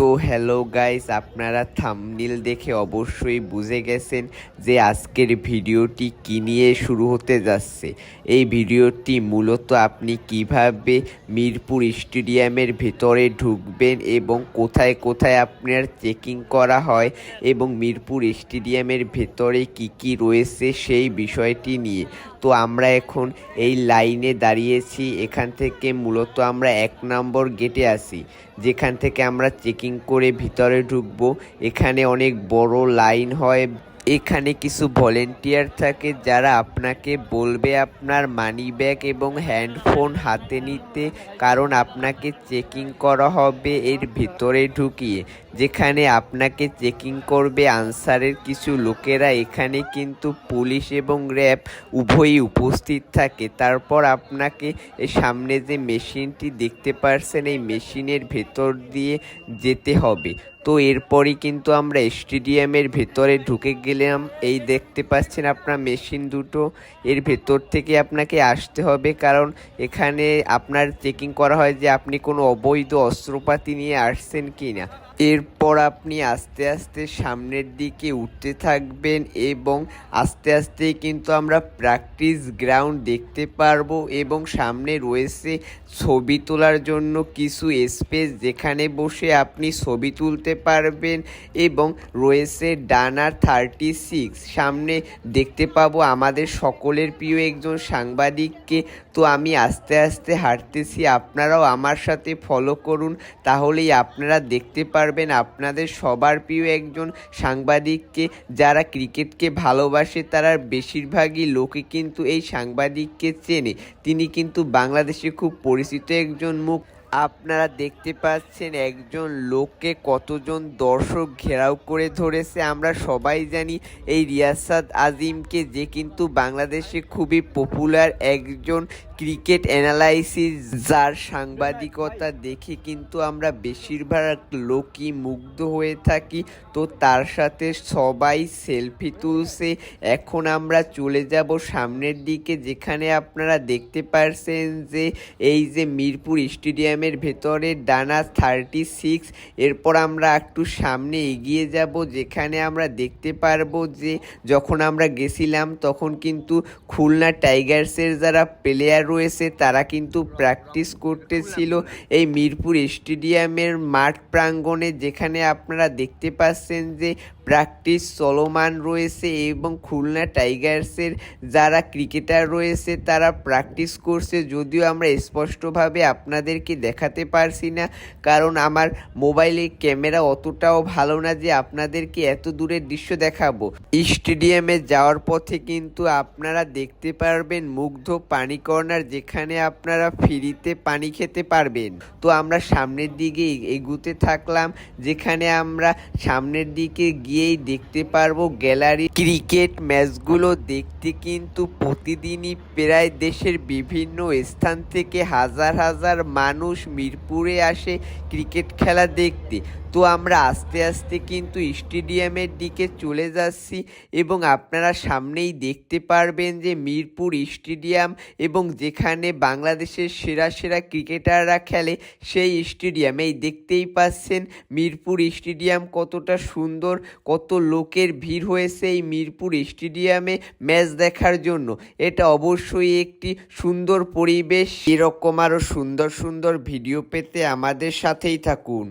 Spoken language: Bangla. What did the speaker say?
তো হ্যালো গাইস, আপনারা থাম্বনেল দেখে অবশ্যই বুঝে গেছেন যে আজকের ভিডিওটি কী নিয়ে শুরু হতে যাচ্ছে। এই ভিডিওটি মূলত আপনি কিভাবে মিরপুর স্টেডিয়ামের ভেতরে ঢুকবেন এবং কোথায় কোথায় আপনার চেকিং করা হয় এবং মিরপুর স্টেডিয়ামের ভেতরে কি কি রয়েছে সেই বিষয়টি নিয়ে। তো আমরা এখন এই লাইনে দাঁড়িয়েছি। এখান থেকে মূলত আমরা 1 নম্বর গেটে আসি, যেখান থেকে আমরা চেকিং করে ভিতরে ঢুকবো। এখানে অনেক বড় লাইন হয়। এখানে কিছু ভলেন্টিয়ার থাকে যারা আপনাকে বলবে আপনার মানি ব্যাগ এবং হ্যান্ডফোন হাতে নিতে, কারণ আপনাকে চেকিং করা হবে এর ভিতরে ঢুকিয়ে। যেখানে আপনাকে চেকিং করবে আনসারের কিছু লোকেরা। এখানে কিন্তু পুলিশ এবং র্যাব উভয়ই উপস্থিত থাকে। তারপর আপনাকে এই সামনে যে মেশিনটি দেখতে পারছেন, এই মেশিনের ভেতর দিয়ে যেতে হবে। তো এরপরই কিন্তু আমরা স্টেডিয়ামের ভেতরে ঢুকে গেলাম। এই দেখতে পাচ্ছেন আপনার মেশিন দুটো, এর ভেতর থেকে আপনাকে আসতে হবে, কারণ এখানে আপনার চেকিং করা হয় যে আপনি কোনো অবৈধ অস্ত্রপাতি নিয়ে আসছেন কি না। এরপর আপনি আস্তে আস্তে সামনের দিকে উঠতে থাকবেন এবং আস্তে আস্তেই কিন্তু আমরা প্র্যাকটিস গ্রাউন্ড দেখতে পারবো এবং সামনে রয়েছে ছবি তোলার জন্য কিছু স্পেস, যেখানে বসে আপনি ছবি তুলতে পারবেন। এবং রয়েছে ডানার 36। সামনে দেখতে পাবো আমাদের সকলের প্রিয় একজন সাংবাদিককে। তো আমি আস্তে আস্তে হাঁটতেছি, আপনারাও আমার সাথে ফলো করুন, তাহলেই আপনারা দেখতে পারবেন আপনাদের সবার প্রিয় একজন সাংবাদিককে। যারা ক্রিকেটকে ভালোবাসে তারা বেশিরভাগই লোকে কিন্তু এই সাংবাদিককে চেনে। তিনি কিন্তু বাংলাদেশে খুব পরিচিত একজন মুখ। আপনারা দেখতে পাচ্ছেন একজন লোককে কতজন দর্শক ঘেরাও করে ধরেছে। আমরা সবাই জানি এই রিয়াসাত আজিমকে, যে কিন্তু বাংলাদেশে খুবই পপুলার একজন ক্রিকেট অ্যানালাইসিস, যার সাংবাদিকতা দেখে কিন্তু আমরা বেশিরভাগ লোকই মুগ্ধ হয়ে থাকি। তো তার সাথে সবাই সেলফি তুলছে। এখন আমরা চলে যাব সামনের দিকে, যেখানে আপনারা দেখতে পারছেন যে এই যে মিরপুর স্টেডিয়ামের ভেতরে ডানা 36। এরপর আমরা একটু সামনে এগিয়ে যাব, যেখানে আমরা দেখতে পারবো যে যখন আমরা গেছিলাম তখন কিন্তু খুলনা টাইগার্সের যারা প্লেয়ার রয়েছে তারা কিন্তু প্র্যাকটিস করতেছিল এই মিরপুর স্টেডিয়ামের মাঠ প্রাঙ্গণে, যেখানে আপনারা দেখতে পাচ্ছেন যে প্র্যাকটিস চলমান রয়েছে এবং খুলনা টাইগার্সের যারা ক্রিকেটার রয়েছে তারা প্র্যাকটিস করছে। যদিও আমরা স্পষ্টভাবে আপনাদেরকে দেখাতে পারছি না, কারণ আমার মোবাইলের ক্যামেরা অতটাও ভালো না যে আপনাদেরকে এত দূরের দৃশ্য দেখাবো। স্টেডিয়ামে যাওয়ার পথে কিন্তু আপনারা দেখতে পারবেন মুগ্ধ পানি কর্নার, যেখানে আপনারা ফ্রিতে পানি খেতে পারবেন। তো আমরা সামনের দিকে এগুতে থাকলাম, যেখানে আমরা সামনের দিকে গিয়েই দেখতে পারবো গ্যালারি। ক্রিকেট ম্যাচগুলো দেখতে কিন্তু প্রতিদিনই প্রায় দেশের বিভিন্ন স্থান থেকে হাজার হাজার মানুষ মিরপুরে আসে ক্রিকেট খেলা দেখতে। তো আমরা আস্তে আস্তে কিন্তু স্টেডিয়ামের দিকে চলে যাচ্ছি এবং আপনারা সামনেই দেখতে পারবেন যে মিরপুর স্টেডিয়াম, এবং যেখানে বাংলাদেশের সেরা সেরা ক্রিকেটাররা খেলে সেই স্টেডিয়ামেই দেখতেই পাচ্ছেন মিরপুর স্টেডিয়াম কতটা সুন্দর, কত লোকের ভিড় হয়েছে এই মিরপুর স্টেডিয়ামে ম্যাচ দেখার জন্য। এটা অবশ্যই একটি সুন্দর পরিবেশ। এরকম আরও সুন্দর সুন্দর ভিডিও পেতে আমাদের সাথেই থাকুন।